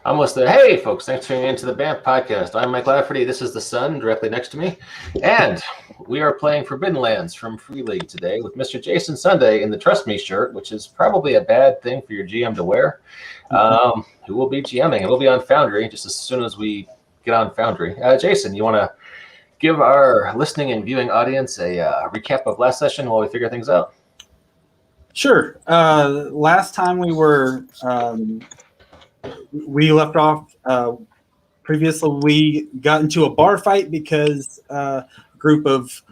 Almost there. Hey, folks, thanks for tuning in to the BAMF podcast. I'm Mike Lafferty. This is the sun directly next to me. And we are playing Forbidden Lands from Free League today with Mr. Jason Sunday in the Trust Me shirt, which is probably a bad thing for your GM to wear. Who will be GMing? And we'll be on Foundry just as soon as we get on Foundry. Jason, you want to give our listening and viewing audience a recap of last session while we figure things out? Sure. Last time we were... we left off previously. We got into a bar fight because a group of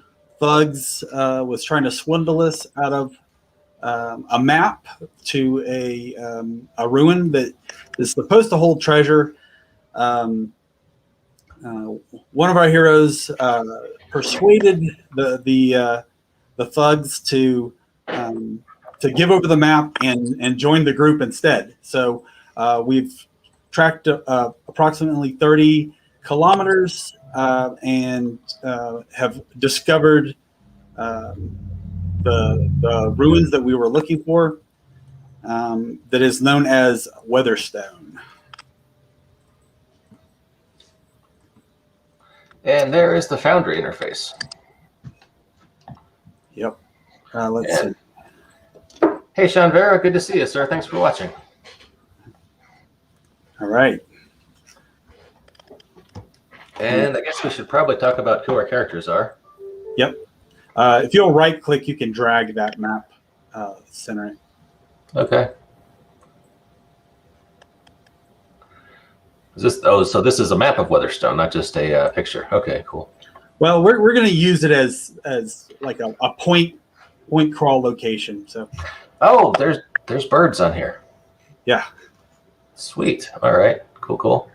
thugs was trying to swindle us out of a map to a ruin that is supposed to hold treasure. One of our heroes persuaded the thugs to give over the map and join the group instead. So we've tracked approximately 30 kilometers and have discovered the ruins that we were looking for that is known as Weatherstone. And there is the Foundry interface. Yep. Let's see. Hey, Sean Vera, good to see you, sir. Thanks for watching. All right. And I guess we should probably talk about who our characters are. Yep. If you'll right-click, you can drag that map, center it. Okay. Is this? Oh, so this is a map of Weatherstone, not just a picture. Okay, cool. Well, we're going to use it as like a point crawl location. So. Oh, there's birds on here. Yeah. Sweet. All right. Cool.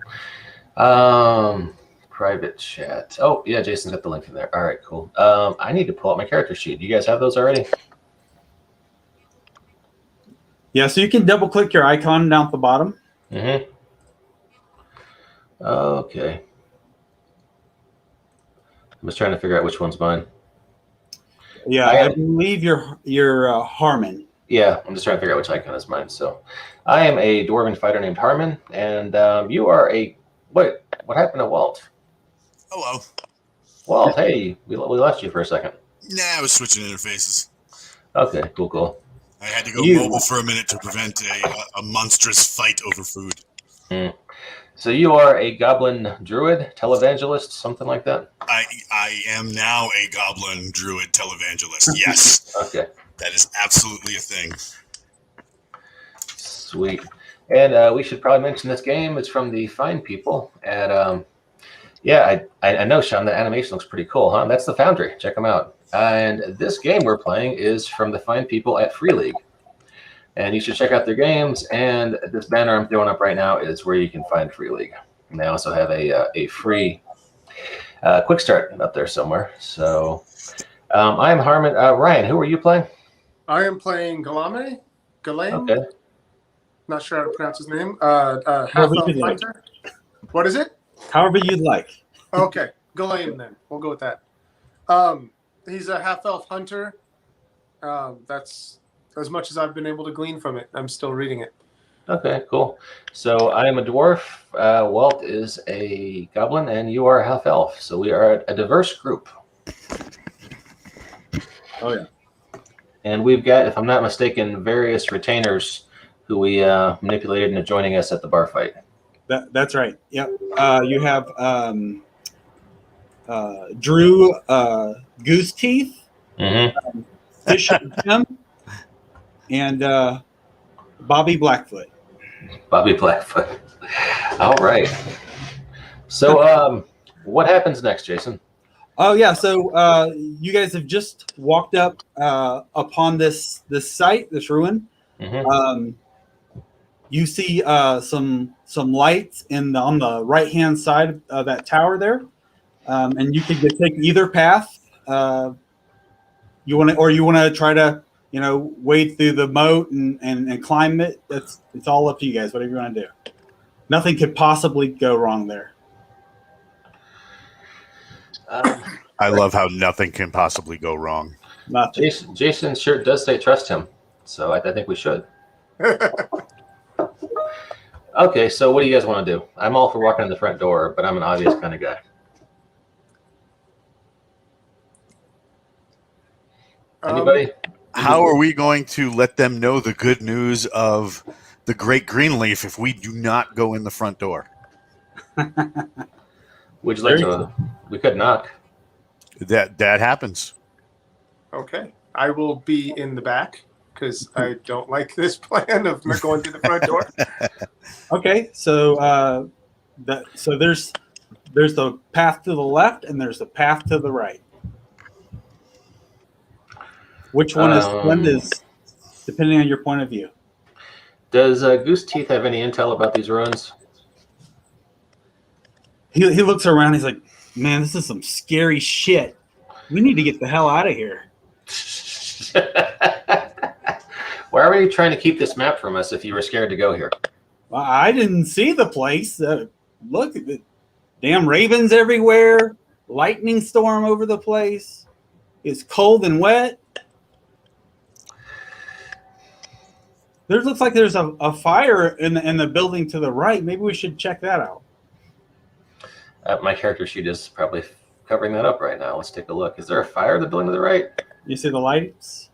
Private chat. Oh, yeah, Jason's got the link in there. All right, cool. I need to pull out my character sheet. Do you guys have those already? Yeah, so you can double click your icon down at the bottom. Mm-hmm. Okay. I'm just trying to figure out which one's mine. Yeah, I believe you're Harmon. Yeah, I'm just trying to figure out which icon is mine. So I am a dwarven fighter named Harmon, and you are a... Wait, what happened to Walt? Hello. Walt, hey, we lost you for a second. Nah, I was switching interfaces. Okay, cool. I had to go mobile for a minute to prevent a monstrous fight over food. So you are a Goblin Druid, Televangelist, something like that? I am now a Goblin Druid Televangelist, yes. Okay. That is absolutely a thing. Sweet. And we should probably mention this game. It's from the fine people at, I know, Sean, the animation looks pretty cool, huh? That's the Foundry. Check them out. And this game we're playing is from the fine people at Free League. And you should check out their games. And this banner I'm throwing up right now is where you can find Free League. And they also have a free quick start up there somewhere. So I am Harmon. Ryan, who are you playing? I am playing Galame. Okay. Not sure how to pronounce his name. Half-elf hunter. What is it? However you'd like. Okay, Galame then. We'll go with that. He's a half-elf hunter. That's as much as I've been able to glean from it. I'm still reading it. Okay, cool. So I am a dwarf. Walt is a goblin, and you are half-elf. So we are a diverse group. Oh, yeah. And we've got, if I'm not mistaken, various retainers who we manipulated into joining us at the bar fight. That's right. Yep. You have Drew Goose Teeth, Fish Jim, and Bobby Blackfoot. Bobby Blackfoot. All right. So what happens next, Jason? Oh, yeah. So you guys have just walked up upon this site, this ruin. Mm-hmm. You see some lights on the right hand side of that tower there, and you can take either path. You want to try to wade through the moat and climb it. It's all up to you guys. Whatever you want to do. Nothing could possibly go wrong there. I love how nothing can possibly go wrong. Jason's shirt does say trust him, so I think we should. Okay, so what do you guys want to do? I'm all for walking in the front door, but I'm an obvious kind of guy. Anybody? How are we going to let them know the good news of the Great Greenleaf if we do not go in the front door? Would you like to? We could knock. That happens. Okay. I will be in the back because I don't like this plan of not going through the front door. Okay, so so there's the path to the left and there's the path to the right. Which one is depending on your point of view? Does Goose Teeth have any intel about these ruins? He looks around. He's like, "Man, this is some scary shit. We need to get the hell out of here." Why are you trying to keep this map from us if you were scared to go here? Well, I didn't see the place. Look at the damn ravens everywhere. Lightning storm over the place. It's cold and wet. There looks like there's a fire in the building to the right. Maybe we should check that out. My character sheet is probably covering that up right now. Let's take a look. Is there a fire in the building to the right? You see the lights?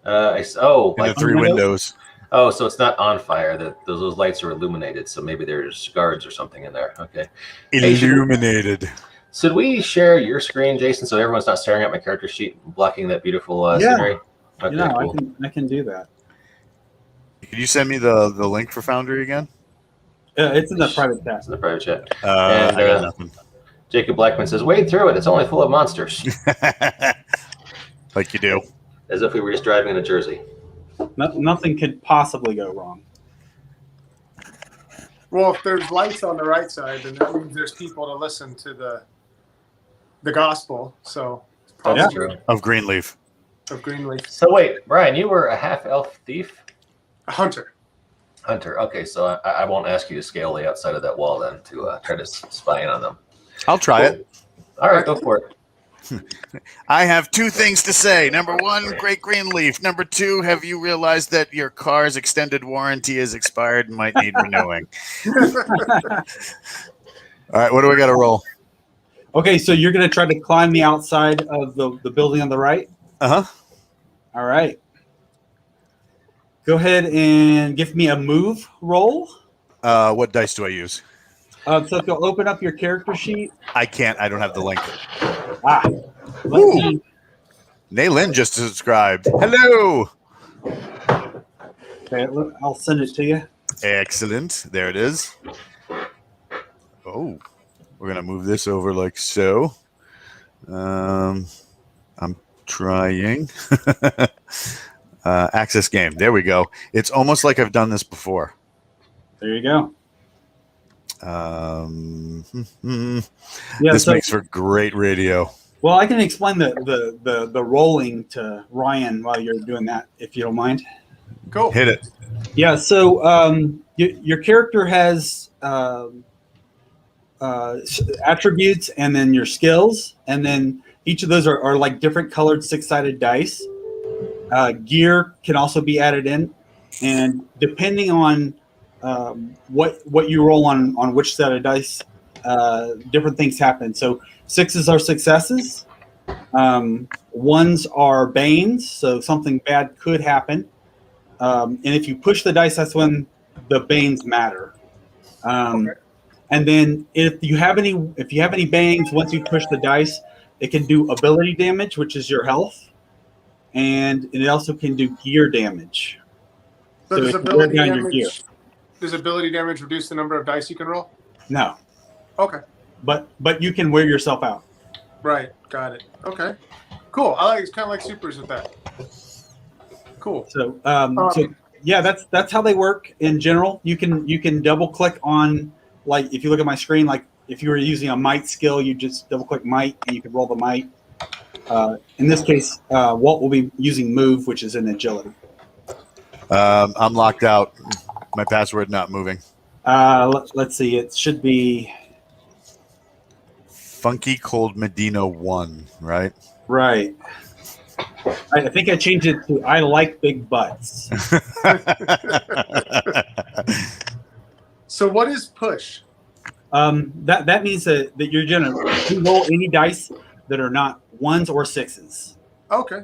And the three windows. Oh, so it's not on fire. Those lights are illuminated. So maybe there's guards or something in there. Okay. Illuminated. Should we share your screen, Jason, so everyone's not staring at my character sheet, blocking that beautiful scenery? Okay, cool. I can do that. Can you send me the link for Foundry again? It's in the private chat. It's in the private chat. I got nothing. Jacob Blackman says, "Wade through it. It's only full of monsters." Like you do. As if we were just driving into Jersey. Nothing could possibly go wrong. Well, if there's lights on the right side, then that means there's people to listen to the gospel. So it's That's true. Of Greenleaf. Of Greenleaf. So wait, Brian, you were a half-elf thief? A hunter. Hunter. Okay, so I won't ask you to scale the outside of that wall then to try to spy in on them. I'll try it. All right, go for it. I have two things to say. Number one, Great Greenleaf. Number two, have you realized that your car's extended warranty is expired and might need renewing? All right, what do we got to roll? Okay, so you're going to try to climb the outside of the building on the right? Uh-huh. All right. Go ahead and give me a move roll. What dice do I use? So if you'll open up your character sheet. I can't. I don't have the link. Let me. Naylin just subscribed. Hello. Okay, I'll send it to you. Excellent. There it is. Oh, we're going to move this over like so. I'm trying. Access game. There we go. It's almost like I've done this before. There you go. This makes for great radio. Well, I can explain the rolling to Ryan while you're doing that, if you don't mind. Go. Hit it. Yeah, so your character has attributes and then your skills, and then each of those are like different colored six-sided dice. Gear can also be added in, and depending on what you roll on which set of dice, different things happen. So sixes are successes, ones are banes, so something bad could happen, and if you push the dice, that's when the banes matter. Okay. And then if you have any banes, once you push the dice, it can do ability damage, which is your health, and it also can do gear damage. So does ability damage reduce the number of dice you can roll? No. Okay. But you can wear yourself out. Right. Got it. Okay. Cool. I like it's kind of like supers with that. Cool. So yeah, that's how they work in general. You can double click on, like, if you look at my screen, like if you were using a might skill, you just double click might and you can roll the might. In this case, Walt will be using move, which is in agility. I'm locked out. My password not moving. Let's see. It should be Funky Cold Medina 1, right? Right. I think I changed it to I like big butts. So what is push? That means that you're gonna roll any dice that are not ones or sixes. Okay.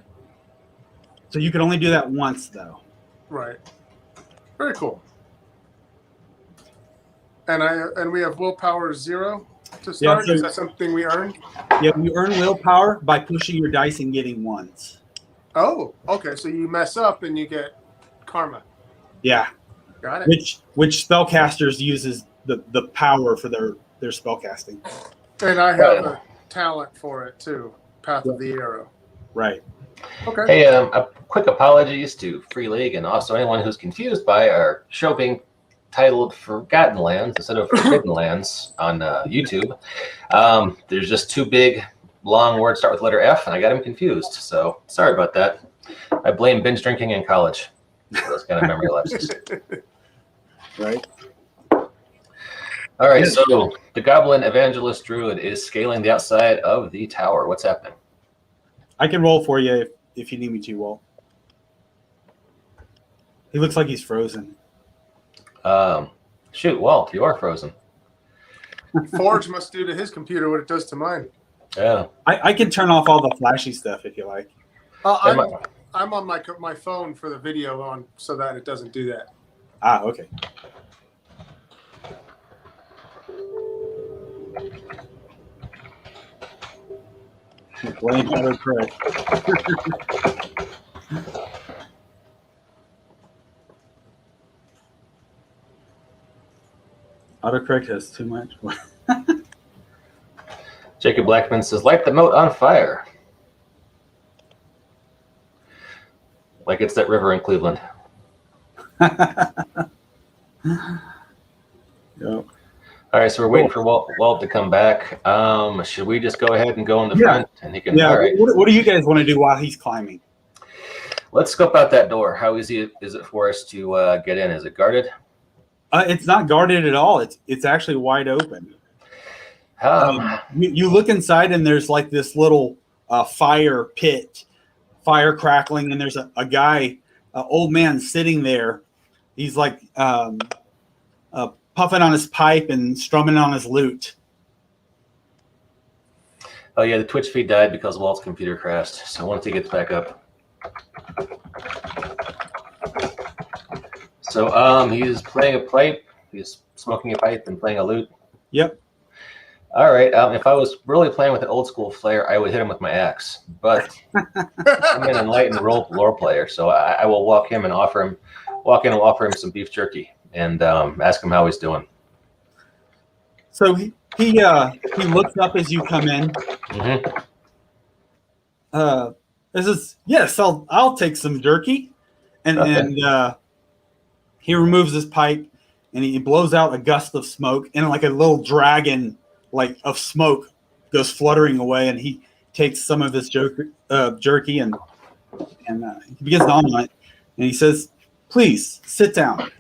So you can only do that once, though. Right. Very cool. And we have willpower 0 to start. so- Is that something we earned? Yeah, you earn willpower by pushing your dice and getting ones. Oh, okay. So you mess up and you get karma. Yeah, Got it. which spellcasters uses the power for their spellcasting. And I have a talent for it too. Path of the Arrow. Right. Okay. Hey, a quick apologies to Free League and also anyone who's confused by our show being titled Forgotten Lands instead of Forbidden Lands on YouTube. There's just two big, long words start with letter F, and I got them confused. So sorry about that. I blame binge drinking in college. Those kind of memory lapses. Right. All right, so the Goblin Evangelist Druid is scaling the outside of the tower. What's happening? I can roll for you if you need me to, Walt. He looks like he's frozen. Shoot, Walt, you are frozen. Forge must do to his computer what it does to mine. Yeah. I can turn off all the flashy stuff if you like. I'm on my phone for the video on so that it doesn't do that. Ah, okay. Blame autocorrect. Autocorrect has too much. Jacob Blackman says, light the moat on fire. Like it's that river in Cleveland. Yep. All right, so we're waiting for Walt to come back. Should we just go ahead and go in the front? And he can. Yeah. All right. What do you guys want to do while he's climbing? Let's scope out that door. How easy is it for us to get in? Is it guarded? It's not guarded at all. It's actually wide open. You look inside and there's like this little fire pit, fire crackling, and there's a guy, an old man sitting there. He's like puffing on his pipe and strumming on his lute. Oh yeah, the Twitch feed died because Walt's computer crashed. So once he gets back up. So he's playing a pipe. He's smoking a pipe and playing a lute. Yep. All right. If I was really playing with an old school flair, I would hit him with my axe. But I'm an enlightened lore player, so I will walk in and offer him some beef jerky and ask him how he's doing. So he looks up as you come in. Mm-hmm. This is yes, I'll take some jerky, and he removes his pipe and he blows out a gust of smoke, and like a little dragon of smoke goes fluttering away, and he takes some of his jerky and he begins to on it, and he says, "Please sit down."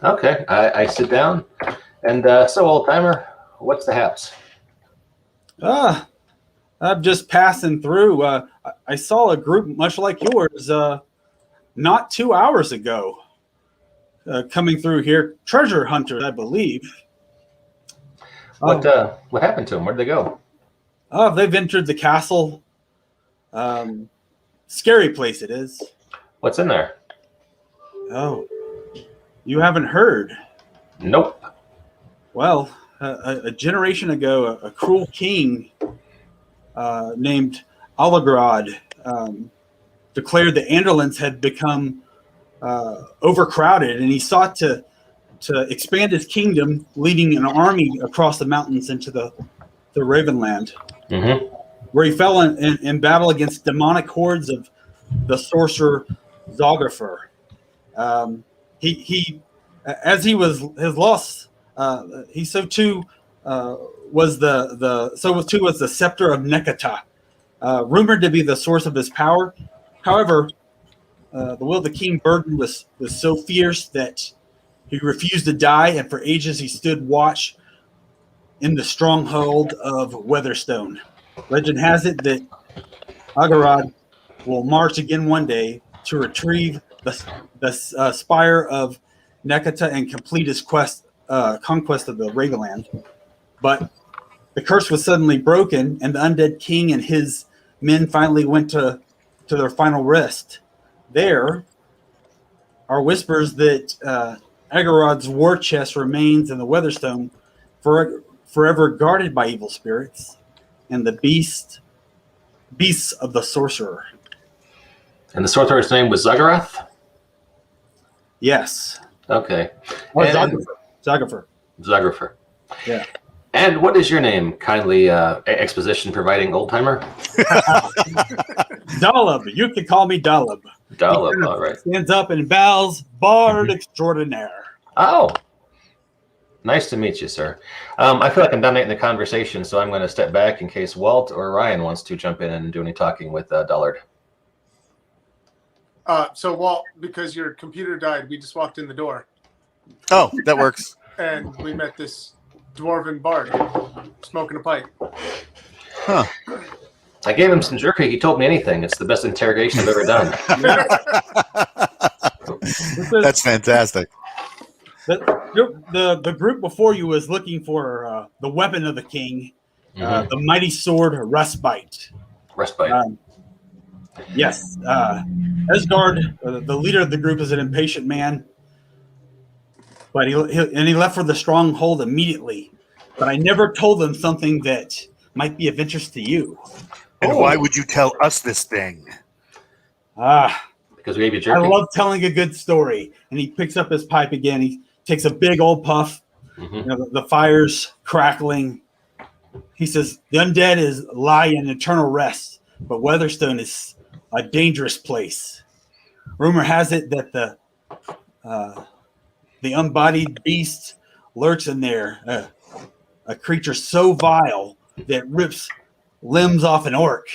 Okay, I sit down, and so old timer, what's the haps? I'm just passing through. I saw a group much like yours not 2 hours ago coming through here. Treasure hunters, I believe. What happened to them? Where'd they go? They've entered the castle. Scary place it is. What's in there? Oh, you haven't heard? Nope. Well, a generation ago, a cruel king named Alagrad declared the Anderlands had become overcrowded, and he sought to expand his kingdom, leading an army across the mountains into the Ravenland, where he fell in battle against demonic hordes of the sorcerer Zogafur. He as he was his loss, he so too was the scepter of Nekata, rumored to be the source of his power. However, the will of the king burden was so fierce that he refused to die, and for ages he stood watch in the stronghold of Weatherstone. Legend has it that Agarad will march again one day to retrieve the spire of Nekata and complete his conquest of the Ravenland. But the curse was suddenly broken, and the undead king and his men finally went to their final rest. There are whispers that Agarod's war chest remains in the Weatherstone, forever guarded by evil spirits, and the beasts of the sorcerer. And the sorcerer's name was Zagarath? Yes. Okay. Or And- Zagapher. Zagarath. Yeah. And what is your name? Kindly exposition providing old timer. Dollab. You can call me Dollab. Dollop. All right. Stands up and bows, bard extraordinaire. Oh, nice to meet you, sir. I feel like I'm dominating the conversation, so I'm going to step back in case Walt or Ryan wants to jump in and do any talking with Dollard. So Walt, because your computer died, we just walked in the door Oh, that works. and we met this dwarven bard smoking a pipe. Huh. I gave him some jerky. He told me anything. It's the best interrogation I've ever done. That's fantastic. The group before you was looking for the weapon of the king, the mighty sword Rustbite. Respite. Yes. Esgard, the leader of the group, is an impatient man, but he left for the stronghold immediately. But I never told him something that might be of interest to you. And why would you tell us this thing? Because we gave you I jerky. love telling a good story. And he picks up his pipe again. He takes a big old puff. Mhm. You know, the fire's crackling. He says, the undead lie in eternal rest, but Weatherstone is a dangerous place. Rumor has it that the unbodied beast lurks in there, a creature so vile that rips limbs off an orc.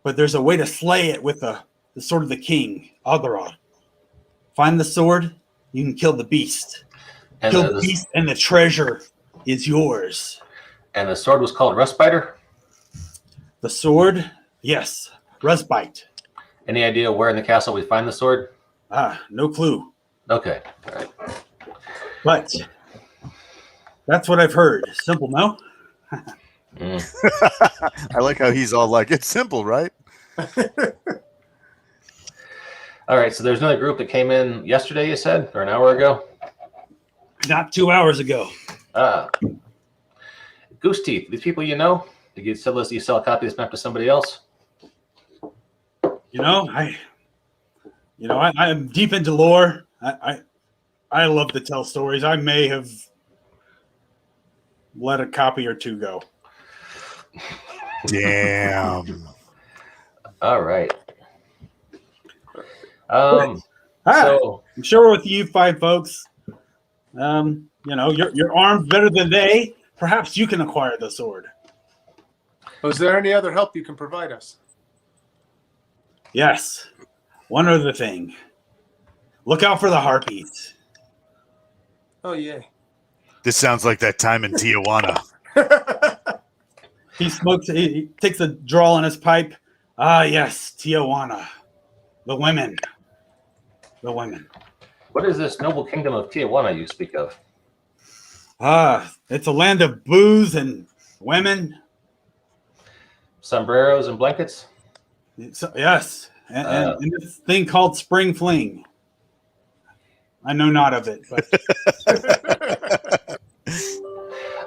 But there's a way to slay it with the sword of the king, Agorod. Find the sword, you can kill the beast. And Kill the beast, and the treasure is yours. and the sword was called Rustbiter. The sword, yes, Rustbite. Any idea where in the castle we find the sword? No clue. Okay. All right. But that's what I've heard. Simple, no? I like how he's all like, it's simple, right? All right. So there's another group that came in yesterday, you said, or an hour ago? Not 2 hours ago. Goose Teeth, these people you know? Did you sell a copy of this map to somebody else? I'm deep into lore. I love to tell stories. I may have let a copy or two go. Damn. All right. So I'm sure with you fine folks, you're armed better than they. Perhaps you can acquire the sword. Was there any other help you can provide us? Yes. One other thing. Look out for the harpies. Oh, yay. This sounds like that time in Tijuana. He smokes. He takes a draw on his pipe. Yes, Tijuana. The women. What is this noble kingdom of Tijuana you speak of? It's a land of booze and women. Sombreros and blankets? Yes, and this thing called spring fling. I know not of it, but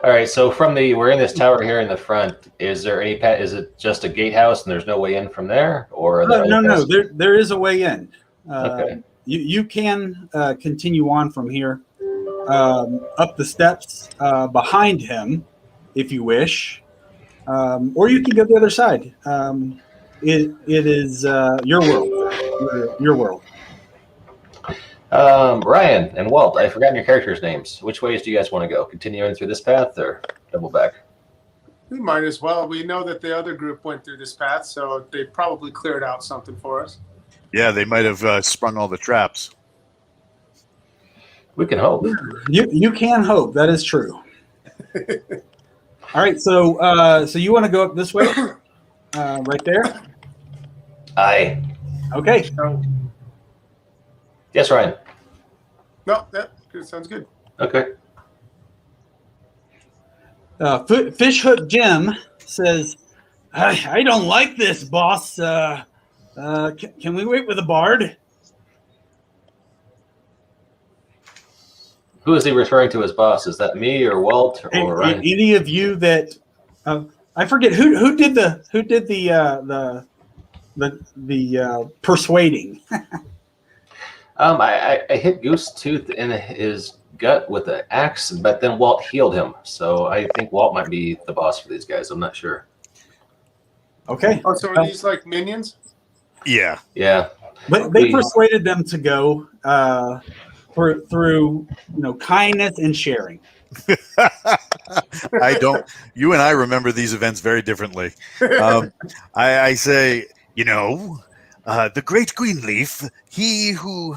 All right, so we're in this tower here in the front. Is there any is it just a gatehouse and there's no way in from there, or are there no. There is a way in. Okay. You can continue on from here, up the steps behind him, if you wish, or you can go the other side. It is your world. Your world. Ryan and Walt, I've forgotten your characters' names. Which ways do you guys want to go? Continuing through this path or double back? We might as well. We know that the other group went through this path, so they probably cleared out something for us. Yeah, they might have sprung all the traps. We can hope. You can hope. That is true. All right, so you want to go up this way, right there? Aye. Okay. No, Yes, Ryan. no, that Good. Sounds good. Okay. Fish Hook Jim says, I don't like this, boss. Can we wait with the bard? Who is he referring to as boss? Is that me or Walt or Ryan? Any of you that I forget who did the persuading. I hit Goose Tooth in his gut with an axe, but then Walt healed him. So I think Walt might be the boss for these guys. I'm not sure. Okay. Oh, so are these like minions? Yeah. Yeah. But they persuaded them to go through kindness and sharing. You and I remember these events very differently. I say, the great Greenleaf, he who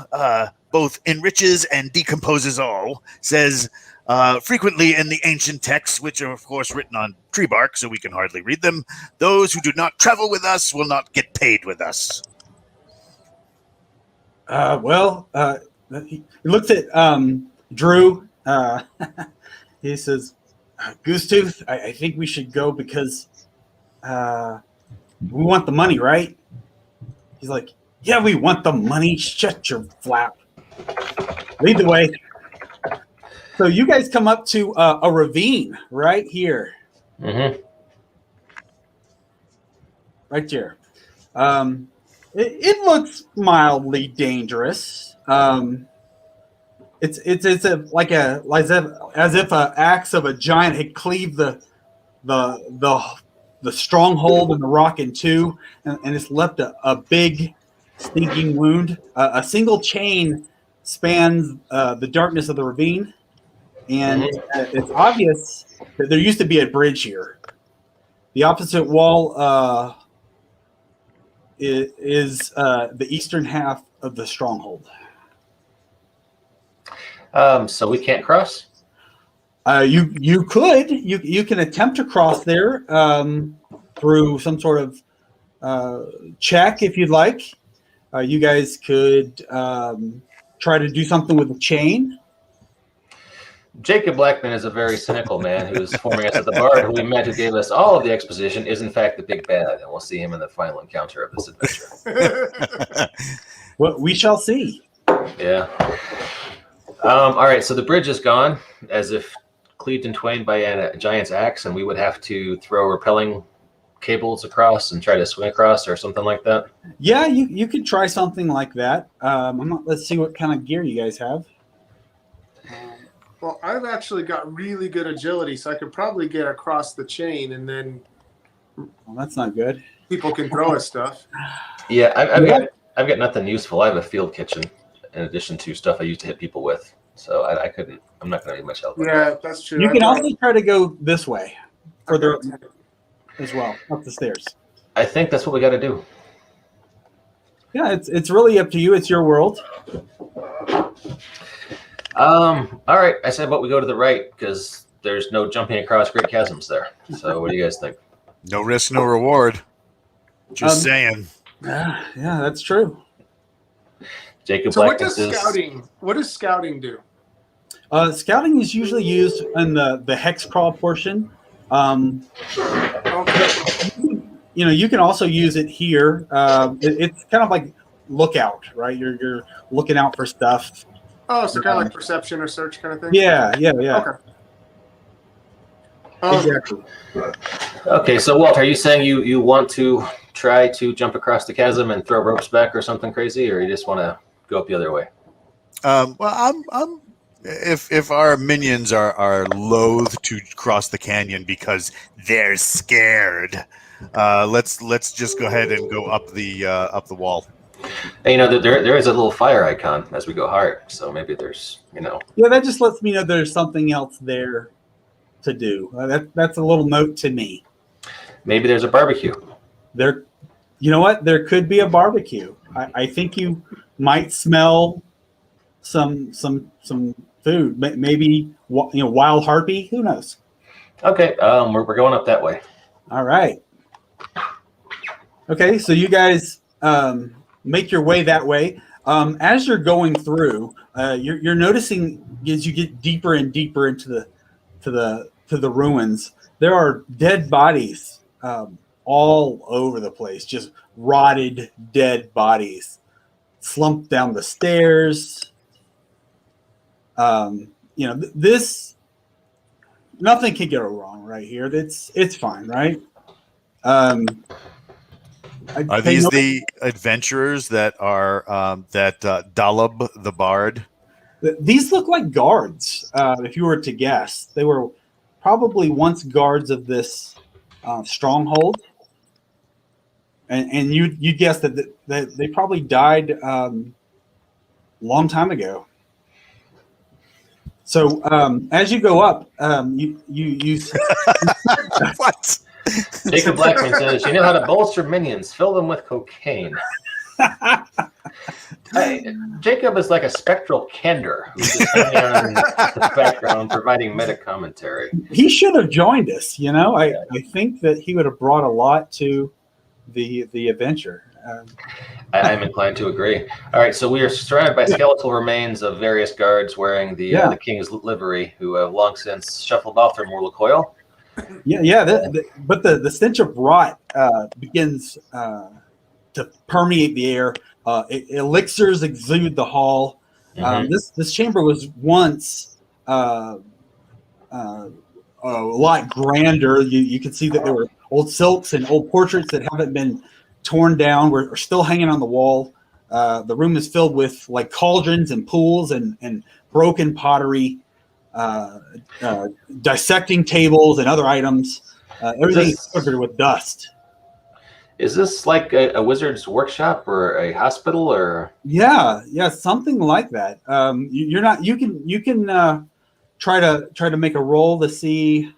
both enriches and decomposes all, says frequently in the ancient texts, which are of course written on tree bark so we can hardly read them, those who do not travel with us will not get paid with us. He looks at Drew. He says, Goosetooth, I think we should go because we want the money, right? He's like, yeah, we want the money. Shut your flap. Lead the way. So you guys come up to a ravine right here. Mm-hmm. Right there. It looks mildly dangerous. It's as if an axe of a giant had cleaved the stronghold in the rock in two, and it's left a big stinking wound. A single chain spans the darkness of the ravine, and it's obvious that there used to be a bridge here. The opposite wall is the eastern half of the stronghold. So we can't cross? You could. You can attempt to cross there through some sort of check if you'd like. You guys could try to do something with the chain. Jacob Blackman is a very cynical man who is forming us at the bar, who we met, who gave us all of the exposition, is in fact the big bad, and we'll see him in the final encounter of this adventure. Well, we shall see. Yeah. All right, so the bridge is gone, as if cleaved in twain by a giant's axe, and we would have to throw repelling cables across and try to swing across or something like that. Yeah, you could try something like that. Let's see what kind of gear you guys have. Well, I've actually got really good agility, so I could probably get across the chain, and then Well, that's not good. people can throw us stuff. Yeah, I've got nothing useful. I have a field kitchen in addition to stuff I used to hit people with, so I couldn't. I'm not going to need much help. Yeah, that's true. You can also try to go this way, further as well, up the stairs. I think that's what we got to do. Yeah, it's really up to you. It's your world. All right, I said, but we go to the right because there's no jumping across great chasms there. So, what do you guys think? No risk, no reward. Just saying. Yeah, that's true. Jacob So Blackman what does scouting do? Scouting is usually used in the hex crawl portion. Okay. You can also use it here. It's kind of like lookout, right? You're looking out for stuff. Oh, so kind of like perception or search kind of thing? Yeah. Okay. Exactly. Okay, so Walt, are you saying you want to try to jump across the chasm and throw ropes back or something crazy, or you just want to go up the other way? Well, I'm if our minions are loath to cross the canyon because they're scared, let's just go ahead and go up the wall. And, there is a little fire icon as we go hard, so maybe there's Yeah, that just lets me know there's something else there to do. That's a little note to me. Maybe there's a barbecue. There, you know what? There could be a barbecue. I think you might smell some food. Maybe wild harpy. Who knows? Okay, we're going up that way. All right. Okay, so you guys make your way that way. As you're going through, you're noticing as you get deeper and deeper into the ruins, there are dead bodies all over the place, just rotted dead bodies slumped down the stairs. This nothing can go wrong right here. It's fine, right? Are these the adventurers that are Dalab the Bard? These look like guards. If you were to guess, they were probably once guards of this stronghold, and you guess that they probably died long time ago. So as you go up, you What? Jacob Blackman says, "You know how to bolster minions? Fill them with cocaine." Jacob is like a spectral Kender who's just hanging out in the background, providing meta commentary. He should have joined us. I think that he would have brought a lot to the adventure. I'm inclined to agree. All right, so we are surrounded by skeletal remains of various guards wearing the king's livery, who have long since shuffled off their mortal coil. But the stench of rot begins to permeate the air. Elixirs exude the hall. This chamber was once a lot grander. You can see that there were old silks and old portraits that haven't been torn down. We're still hanging on the wall. The room is filled with like cauldrons and pools and broken pottery, dissecting tables and other items. Everything is covered with dust. Is this like a wizard's workshop or a hospital or? Yeah, something like that. You're not. You can try to make a roll to see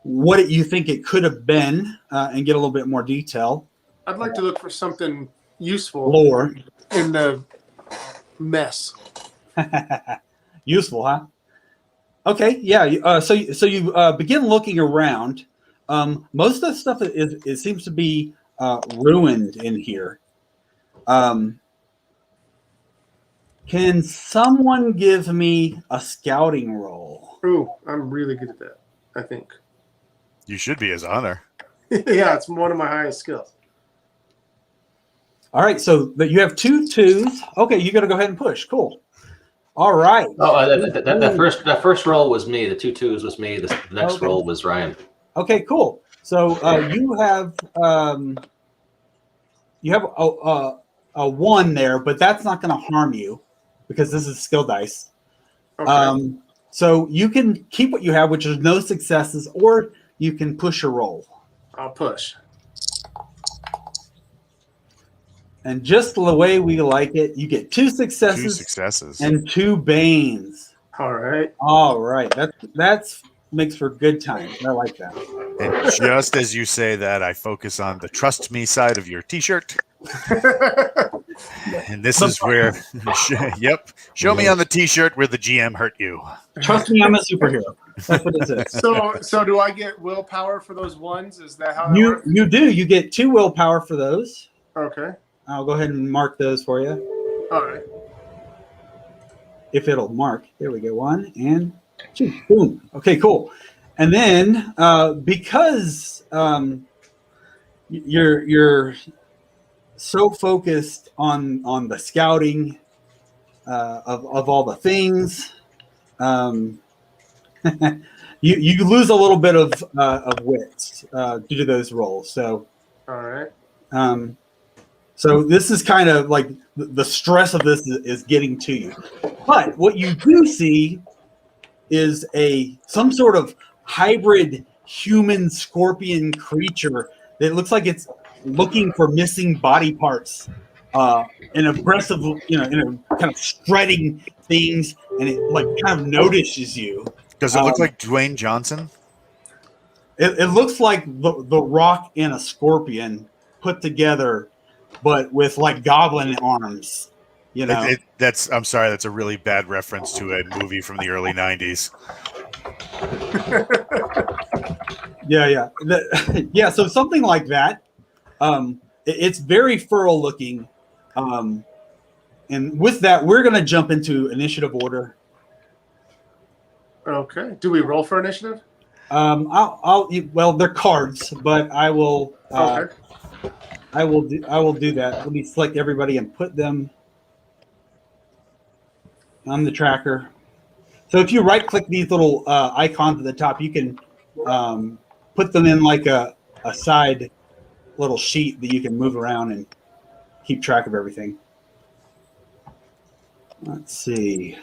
what you think it could have been, and get a little bit more detail. I'd like to look for something useful Lore in the mess. Useful, huh? Okay, yeah. So you begin looking around. Most of the stuff it seems to be ruined in here. Can someone give me a scouting roll? Ooh, I'm really good at that, I think. You should be his honor. Yeah, it's one of my highest skills. All right, so you have 2 2s. Okay, you got to go ahead and push. Cool. All right. Oh, that first roll was me. The 2 2s was me. The next roll was Ryan. Okay, cool. So you have a 1 there, but that's not going to harm you because this is skill dice. Okay. So you can keep what you have, which is no successes, or you can push a roll. I'll push. And just the way we like it, you get 2 successes. 2 successes. And 2 banes. All right. That's makes for good times. I like that. And just as you say that, I focus on the trust me side of your t-shirt. And this is where, yep, show me on the t-shirt where the GM hurt you. Trust me, I'm a superhero. That's what it says. So do I get willpower for those ones? Is that how that You works? you do. You get 2 willpower for those. Okay. I'll go ahead and mark those for you. All right. If it'll mark. There we go. 1 and 2. Boom. Okay, cool. And then because you're so focused on the scouting of all the things, you lose a little bit of wits due to those rolls. So All right. So this is kind of like the stress of this is getting to you. But what you do see is some sort of hybrid human scorpion creature that looks like it's looking for missing body parts, and aggressive, kind of shredding things, and it like kind of notices you. Does it look like Dwayne Johnson? It looks like the Rock and a scorpion put together, but with like goblin arms. I'm sorry, that's a really bad reference to a movie from the early 90s. Yeah. So something like that. It's very feral looking. And with that, we're going to jump into initiative order. Okay. Do we roll for initiative? Well, they're cards, but I will. Okay. I will do that. Let me select everybody and put them on the tracker. So if you right-click these little icons at the top, you can put them in like a side little sheet that you can move around and keep track of everything. Let's see.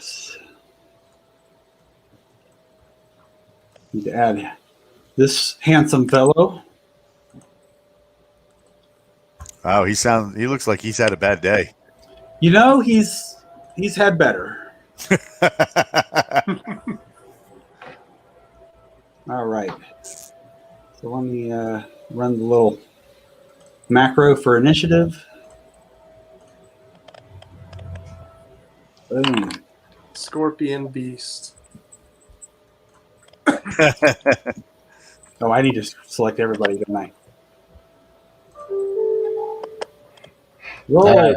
Need to add this handsome fellow. Wow, he looks like he's had a bad day. You know, he's had better. All right. So let me run the little macro for initiative. Boom. Scorpion Beast. Oh, I need to select everybody, don't I? Roll.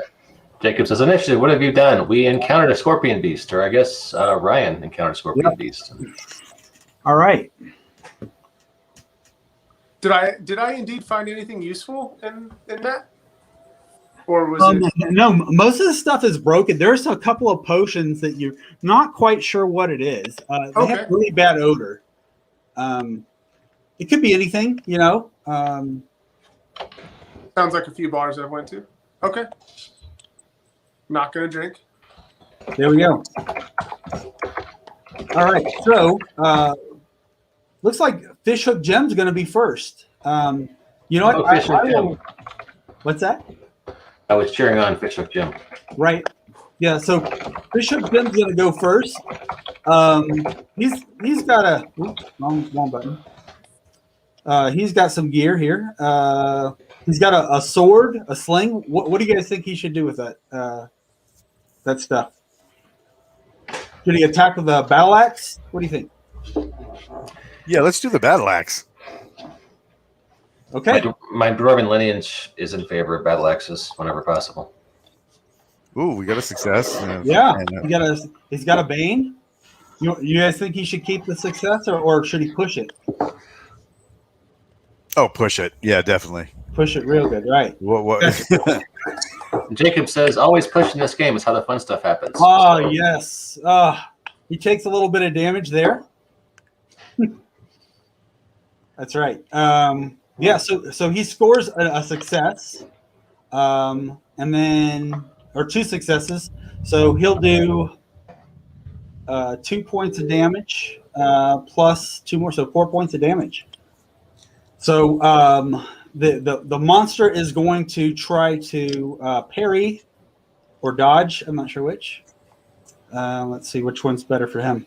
Jacob says, initiative, what have you done? We encountered a scorpion beast, or I guess Ryan encountered a scorpion beast. All right. Did I indeed find anything useful in that? Or was it? No, most of the stuff is broken. There's a couple of potions that you're not quite sure what it is. They have really bad odor. It could be anything, you know. Sounds like a few bars I've went to. Okay. Not gonna drink. There we go. All right. So looks like Fishhook Gem's going to be first. You know what? Fishhook Gem. What's that? I was cheering on Fishhook Gem. Right. Yeah. So Fishhook Gem's going to go first. He's got a wrong button. He's got some gear here. He's got a sword, a sling. What do you guys think he should do with that stuff? Should he attack with a battle axe? What do you think? Yeah, let's do the battle axe. Okay. My dwarven lineage is in favor of battle axes whenever possible. Ooh, we got a success. Yeah. He's got a bane. You guys think he should keep the success or should he push it? Oh, push it. Yeah, definitely. Push it real good, right? What? Jacob says, always push in this game is how the fun stuff happens. Oh, so. Yes. He takes a little bit of damage there. That's right. Yeah, so he scores a success, and then or 2 successes. So he'll do 2 points of damage plus 2 more, so 4 points of damage. So the monster is going to try to parry or dodge. I'm not sure which. Let's see which one's better for him.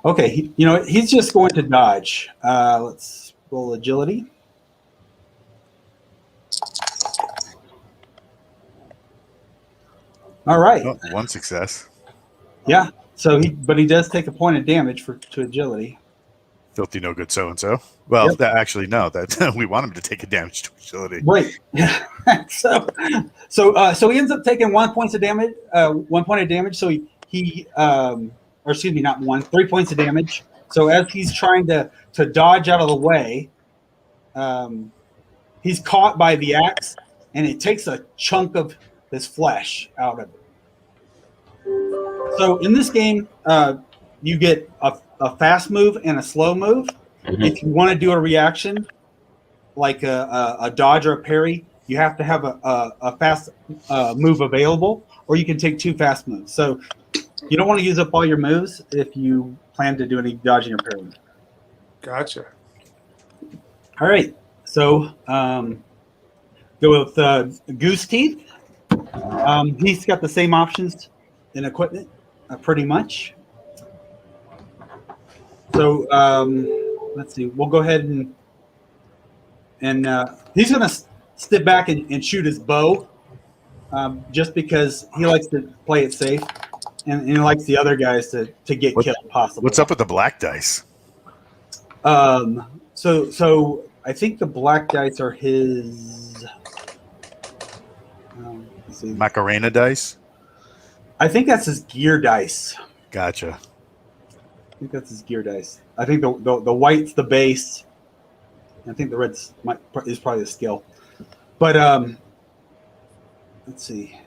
Okay, he's just going to dodge. Let's roll agility. All right. Oh, 1 success. Yeah. So he does take a point of damage to agility. Filthy no good so and so. Well, Yep. that we want him to take a damage to agility. Right. so he ends up taking 1 point of damage. 1 point of damage. So he or excuse me, not 1, 3 points of damage. So as he's trying to dodge out of the way, he's caught by the axe, and it takes a chunk of his flesh out of it. So in this game, you get a fast move and a slow move. Mm-hmm. If you want to do a reaction, like a dodge or a parry, you have to have a fast move available, or you can take 2 fast moves. So you don't want to use up all your moves if you plan to do any dodging or parrying. Gotcha. All right. So go with Goose Teeth. He's got the same options in equipment, pretty much. So let's see. We'll go ahead and he's going to step back and shoot his bow, just because he likes to play it safe, and he likes the other guys to get killed possibly. What's up with the black dice? So I think the black dice are his. see. Macarena dice. I think that's his gear dice. Gotcha. I think that's his gear dice. I think the white's the base. I think the red's is probably the skill. But let's see.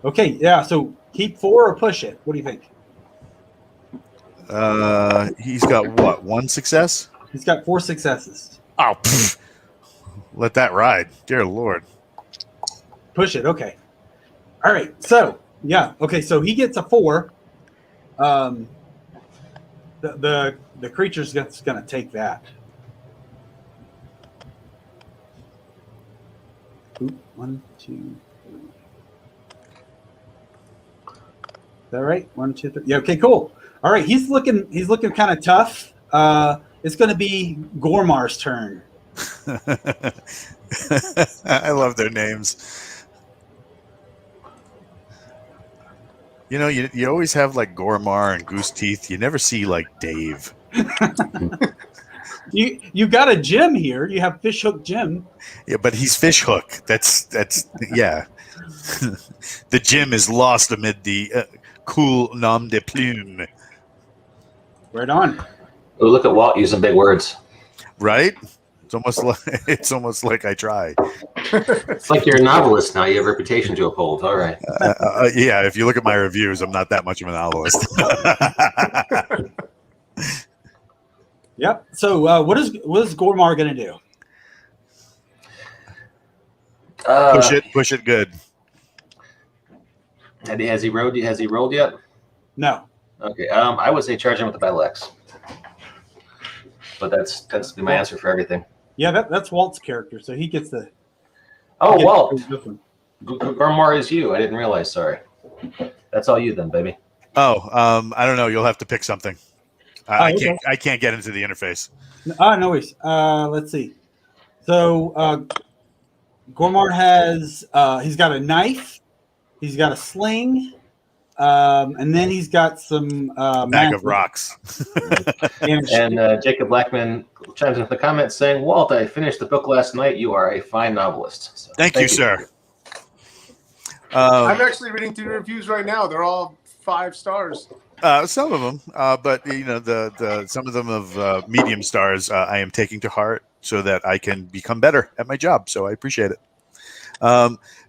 Okay, yeah. So keep 4 or push it. What do you think? He's got what? 1 success? He's got 4 successes. Oh, pfft. Let that ride. Dear Lord. Push it. Okay. All right. So yeah. Okay. So he gets a 4. The creature's going to take that. Oop, 1, 2, 3. Is that right? 1, 2, 3. Yeah. Okay. Cool. All right. He's looking kind of tough. It's going to be Gormar's turn. I love their names. You know, you always have like Gormar and Goose Teeth. You never see like Dave. You got a Jim here. You have Fishhook Jim. Yeah, but he's Fishhook. That's yeah. The Jim is lost amid the cool nom de plume. Right on. Oh, look at Walt using big words. Right? It's almost like I try. It's like you're a novelist now. You have a reputation to uphold. All right. Yeah, if you look at my reviews, I'm not that much of a novelist. Yep. So what is Gormar going to do? Push it good. Has he rolled yet? No. Okay. I would say charge him with the Battle Axe. But that tends to be my answer for everything. Yeah, that's Walt's character, so he gets the. Oh, Walt. Gormar is you. I didn't realize. Sorry. That's all you then, baby. Oh, I don't know. You'll have to pick something. Okay. I can't get into the interface. No worries. Let's see. So Gormar has he's got a knife, he's got a sling, and then he's got some Bag of rocks. And Jacob Blackman chimes in the comments saying, "Walt, I finished the book last night. You are a fine novelist." So, thank you, sir. I'm actually reading through the reviews right now. They're all 5 stars. Some of them, but you know, the some of them of medium stars I am taking to heart so that I can become better at my job. So I appreciate it.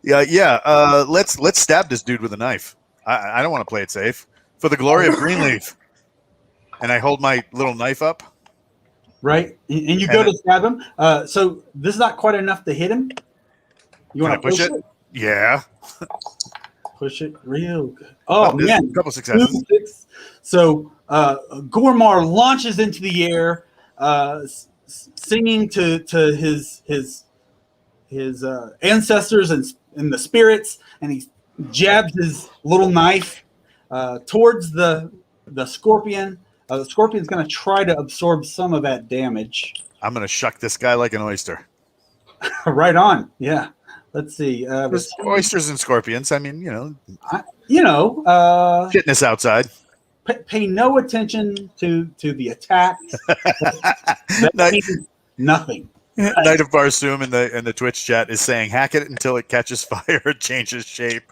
Let's stab this dude with a knife. I don't want to play it safe for the glory of Greenleaf. And I hold my little knife up. Right, and you go to stab him. So this is not quite enough to hit him. You want to push it? Yeah. Push it real good. Oh man, a couple successes. So Gormar launches into the air, singing to his ancestors and the spirits, and he jabs his little knife towards the scorpion. The scorpion's going to try to absorb some of that damage. I'm going to shuck this guy like an oyster. Right on. Yeah. Let's see. Oysters and scorpions. I mean, fitness outside. Pay no attention to the attacks. That means nothing. Knight of Barsoom in the Twitch chat is saying, "Hack it until it catches fire, it changes shape."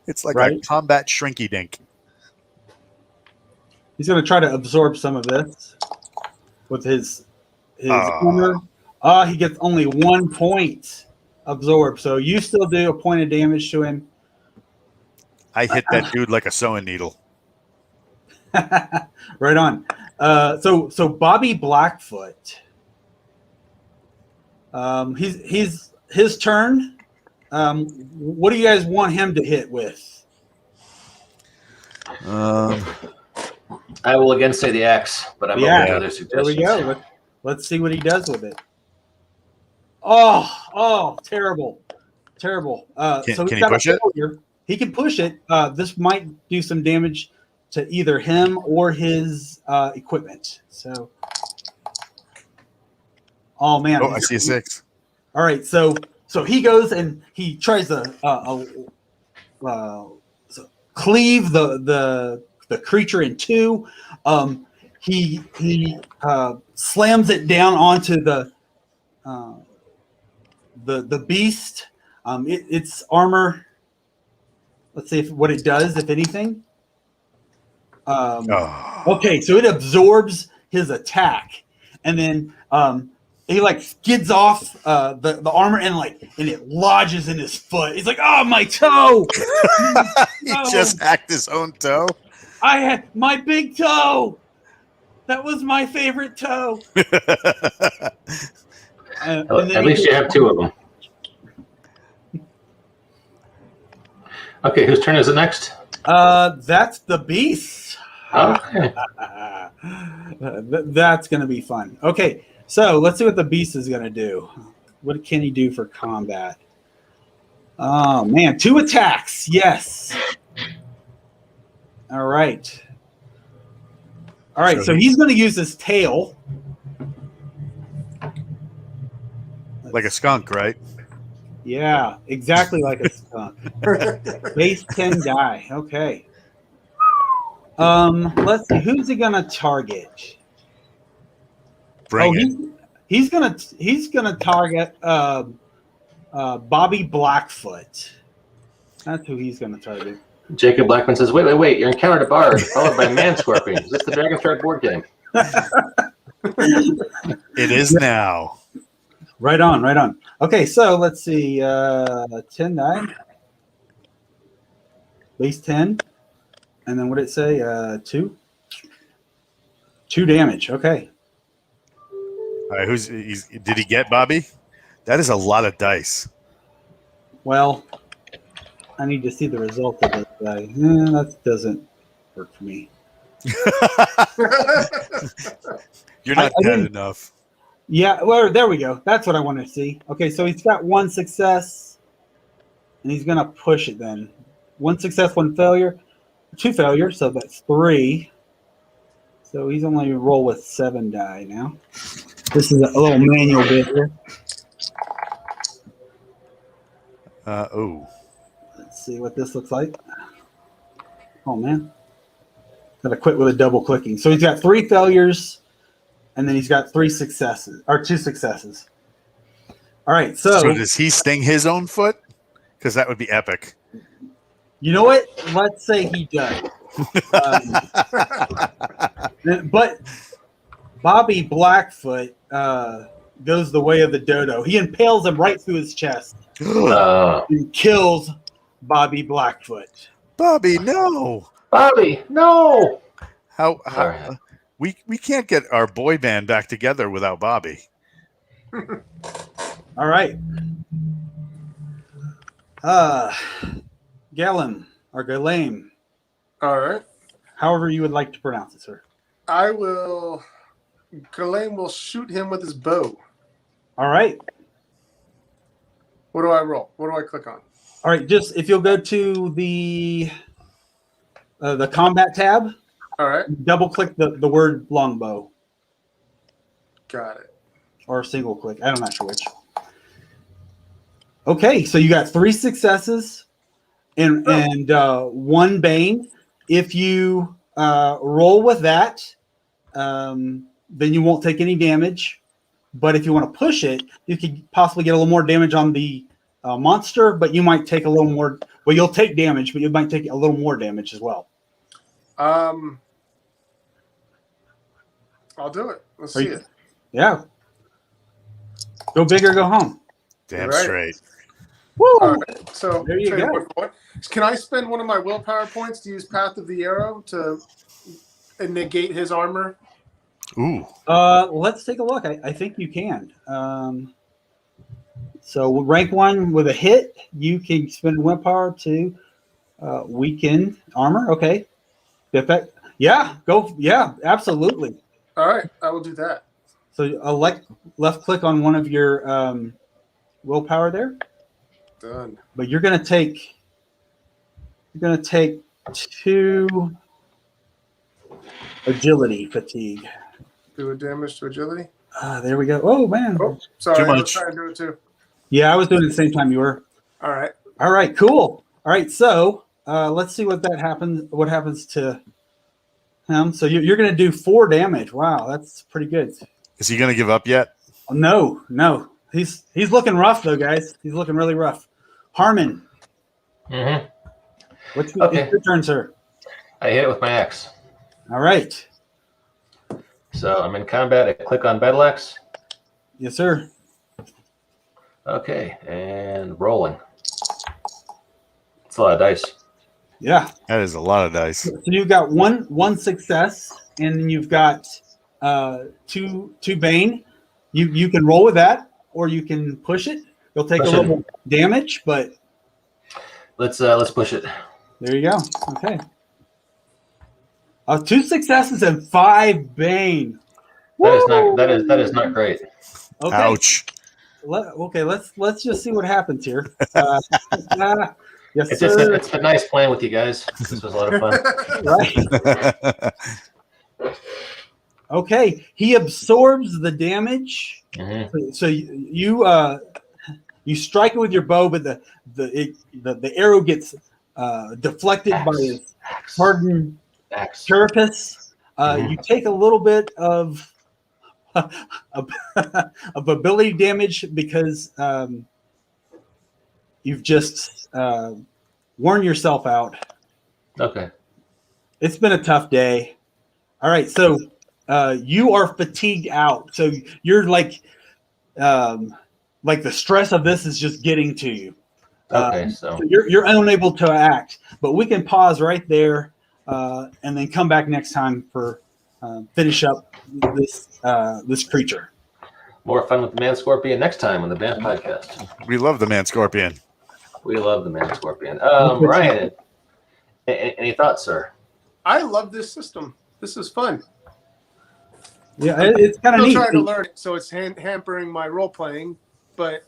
It's like a combat shrinky dink. He's going to try to absorb some of this with his armor. He gets only 1 point absorbed, so you still do a point of damage to him. I hit that dude like a sewing needle. Right on. So Bobby Blackfoot. He's his turn. What do you guys want him to hit with? I will again say the axe, but I'm open to other suggestions. There we go. Let's see what he does with it. Oh, terrible. Can he push it? He can push it. This might do some damage to either him or his equipment. So, oh man! Oh, I see a 6. All right, so he goes and he tries to cleave the creature in 2. He slams it down onto the beast. Its armor. Let's see what it does, if anything. Okay, so it absorbs his attack, and then he like skids off the armor and it lodges in his foot. He's like, "Oh, my toe!" He just hacked his own toe. I had my big toe. That was my favorite toe. At least you have two of them. Okay, whose turn is it next? That's the beast. Okay. That's going to be fun. Okay, so let's see what the beast is going to do. What can he do for combat? Oh, man. 2 attacks. Yes. All right. All right, so he's going to use his tail. Like a skunk, right? Yeah, exactly like a skunk. Base 10 die. Okay. Let's see. Who's he gonna target? Bring it. He's gonna target Bobby Blackfoot. That's who he's gonna target. Jacob Blackman says, wait. You're encountered a bard followed by man scorpion. Is this the Dragonstrike board game? It is now. Right on. Okay, so let's see. 10 die. Base 10. And then what did it say? 2? 2 damage. Okay. All right, did he get Bobby? That is a lot of dice. Well, I need to see the result of this guy. That doesn't work for me. You're not dead enough. Yeah, well, there we go. That's what I want to see. Okay, so he's got 1 success, and he's going to push it then. 1 success, 1 failure. 2 failures, so that's 3. So he's only roll with 7 die now. This is a little manual bit here. Let's see what this looks like. Oh, man. Gotta quit with a double clicking. So he's got 3 failures, and then he's got 2 successes. All right, so does he sting his own foot? Because that would be epic. You know what? Let's say he does. But Bobby Blackfoot goes the way of the dodo. He impales him right through his chest and kills Bobby Blackfoot. Bobby, no. Bobby, no. How we can't get our boy band back together without Bobby. All right. Galen or Galame. All right. However you would like to pronounce it, sir. Ghislaine will shoot him with his bow. All right. What do I roll? What do I click on? All right, just if you'll go to the combat tab. All right. Double click the word longbow. Got it. Or single click. I'm not sure which. Okay, so you got 3 successes and 1 bane. If you roll with that, then you won't take any damage. But if you want to push it, you could possibly get a little more damage on the monster, but you might take a little more. Well, you'll take damage, but you might take a little more damage as well. I'll do it. Let's see it. Yeah. Go big or go home. Damn right. straight. Woo! All right. So there you go. Can I spend one of my willpower points to use Path of the Arrow to negate his armor? Ooh. Let's take a look. I think you can. So rank 1 with a hit, you can spend willpower to weaken armor. Okay. Effect. Yeah. Go. Yeah. Absolutely. All right. I will do that. So left click on one of your willpower there. Done. But you're gonna take 2 agility fatigue. Do a damage to agility. There we go. Oh man. Oh, sorry. Too I was much. trying to do it too. Yeah, I was doing it at the same time you were. All right. All right, cool. All right, so let's see what happens to him. So you're going to do 4 damage. Wow, that's pretty good. Is he going to give up yet? No. He's looking rough though, guys. He's looking really rough. Harmon, Mm-hmm. it's Okay. your turn, sir. I hit it with my axe. All right. So I'm in combat. I click on battle axe. Yes, sir. Okay, and rolling. It's a lot of dice. Yeah. That is a lot of dice. So you've got one success, and then you've got two bane. You can roll with that, or you can push it. You'll take Push a it. little damage, but Let's push it. there you go. Okay. 2 successes and 5 bane. That is not great. Okay. Ouch. Let's just see what happens here. Yes, It's sir. it's been nice playing with you guys. This was a lot of fun. Right. Okay. He absorbs the damage. Mm-hmm. So you strike it with your bow, but the arrow gets deflected by his hardened carapace. You take a little bit of ability damage because you've just worn yourself out. Okay. It's been a tough day. All right, so you are fatigued out. So you're like the stress of this is just getting to you. Okay, So you're unable to act. But we can pause right there and then come back next time for finish up this creature. more fun with the Man Scorpion next time on the BAMF podcast. We love the Man Scorpion. We love the Man Scorpion. Ryan, any thoughts, sir? I love this system. This is fun. Yeah, it's kind of I'm neat. still trying to learn it, so it's hampering my role playing, but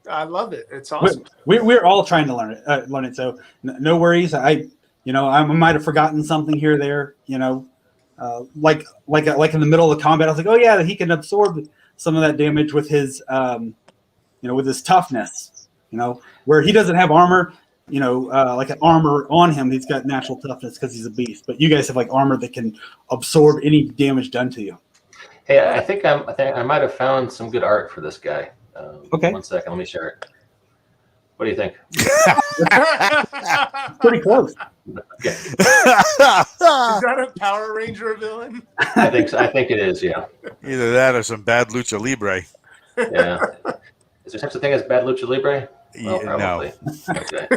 I love it. It's awesome. We're all trying to learn it. So no worries. I might have forgotten something here or there. Like in the middle of the combat, I was like, oh yeah, he can absorb some of that damage with his with his toughness. Where he doesn't have armor. Like an armor on him, he's got natural toughness because he's a beast. But you guys have like armor that can absorb any damage done to you. Hey, I think I might have found some good art for this guy. Okay. 1 second, let me share it. What do you think? Pretty close. Okay. Is that a Power Ranger villain? I think it is. Yeah. Either that or some bad lucha libre. Yeah. Is there such a thing as bad lucha libre? Well, No. Okay.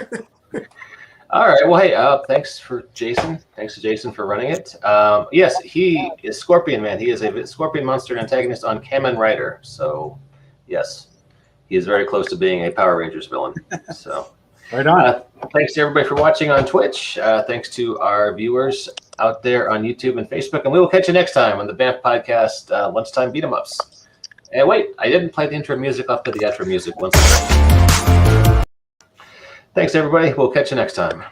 All right. Well, hey, thanks to Jason for running it. Yes, he is Scorpion Man. He is a Scorpion monster antagonist on Kamen Rider. So, yes, he is very close to being a Power Rangers villain. So, Right on. thanks to everybody for watching on Twitch. Thanks to our viewers out there on YouTube and Facebook. And we will catch you next time on the BAMF podcast, Lunchtime Beat 'em Ups. And wait, I didn't play the intro music. I'll play the outro music once again. Thanks, everybody. We'll catch you next time.